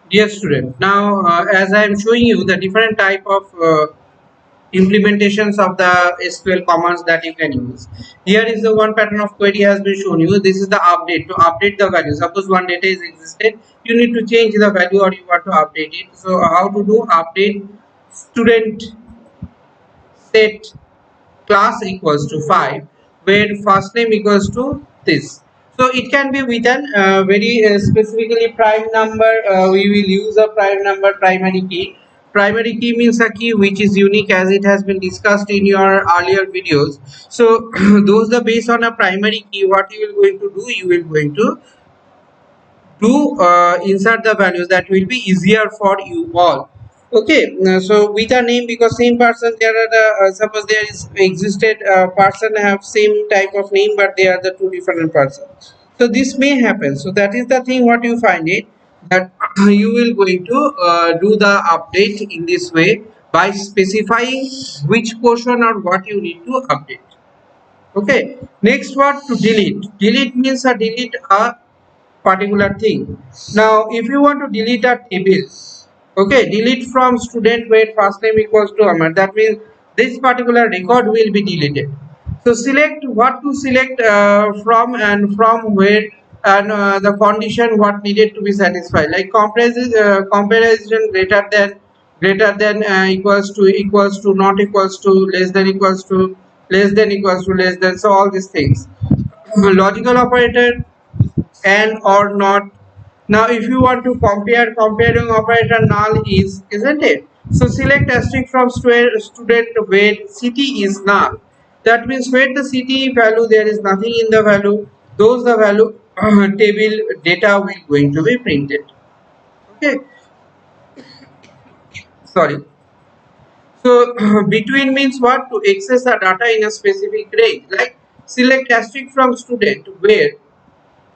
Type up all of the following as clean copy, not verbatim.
Dear student, now as I am showing you the different type of implementations of the SQL commands that you can use. Here is the one pattern of query has been shown you. This is the update, to update the value. Suppose one data is existed, you need to change the value or you want to update it. So how to do update student set class equals to 5 where first name equals to this. So it can be written very specifically prime number. We will use a prime number primary key. Primary key means a key which is unique, as it has been discussed in your earlier videos. So those are based on a primary key. What you will going to do, you will going to insert the values that will be easier for you all. Okay, so with a name, because same person, there are the suppose there is existed person have same type of name but they are the two different persons, so this may happen. So that is the thing what you find it, that you will going to do the update in this way by specifying which portion or what you need to update. Okay, next word, to delete. Delete means a delete a particular thing. Now if you want to delete a table, okay, delete from student where first name equals to Ahmed, that means this particular record will be deleted. So select what to select from and from where, and the condition what needed to be satisfied, like comparison equals to not equals to less than equals to less than equals to less than, so all these things. Logical operator, and or not. Now if you want to compare, comparing operator null is, isn't it? So select asterisk from student where city is null, that means where the city value there is nothing in the value, those the value table data will going to be printed. Okay, sorry. So between means what, to access the data in a specific range, like select asterisk from student where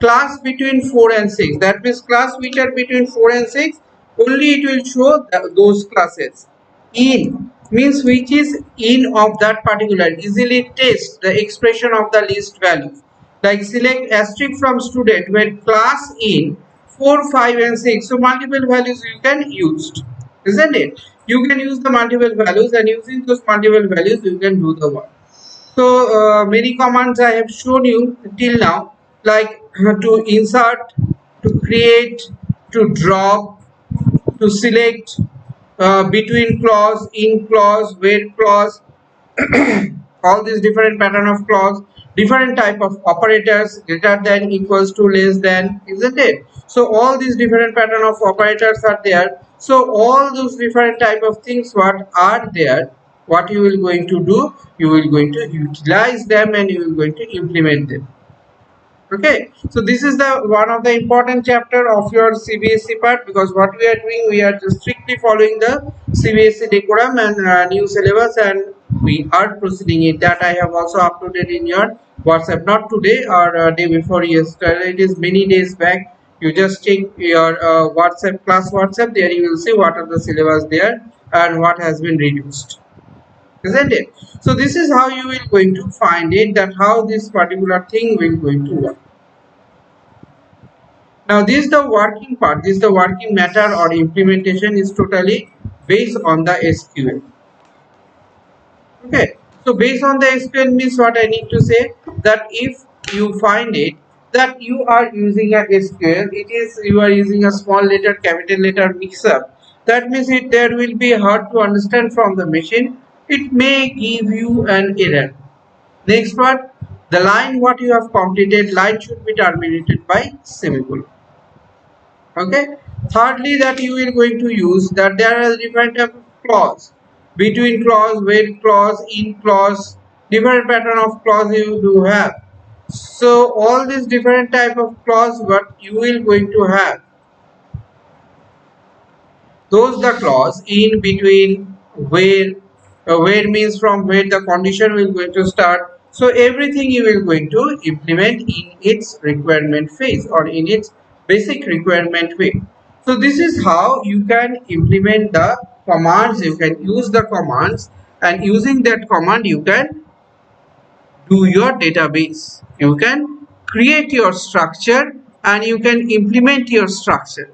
class between 4 and 6, that means class which are between 4 and 6, only it will show those classes. In means which is in of that particular, easily test the expression of the list values, like select asterisk from student where class in 4, 5 and 6, so multiple values you can use, isn't it? You can use the multiple values, and using those multiple values you can do the work. So many commands I have shown you till now, like to insert, to create, to drop, to select, between clause, in clause, where clause, all these different pattern of clause, different type of operators, greater than, equals to, less than, isn't it? So all these different pattern of operators are there. So all those different type of things what are there, what you will going to do, you will going to utilize them and you will going to implement them. Okay, so this is the one of the important chapter of your CBSE part, because what we are doing, we are just strictly following the CBSE decorum and new syllabus, and we are proceeding it. That I have also uploaded in your WhatsApp, not today or day before yesterday, it is many days back. You just check your WhatsApp, class WhatsApp, there you will see what are the syllabus there and what has been reduced, isn't it? So this is how you will going to find it, that how this particular thing will going to work. Now this is the working part, this is the working matter or implementation is totally based on the SQL. Okay, so based on the SQL means what I need to say, that if you find it that you are using a SQL, it is you are using a small letter capital letter mix up, that means it there will be hard to understand from the machine, it may give you an error. Next part, the line what you have completed, line should be terminated by semicolon. Okay, thirdly, that you will going to use, that there are different type of clause, between clause, where clause, in clause, different pattern of clause you do have. So all these different type of clause what you will going to have, those the clause, in, between, where means from where the condition will going to start, so everything you will going to implement in its requirement phase or in its basic requirement way. So this is how you can implement the commands, you can use the commands, and using that command you can do your database, you can create your structure and you can implement your structure.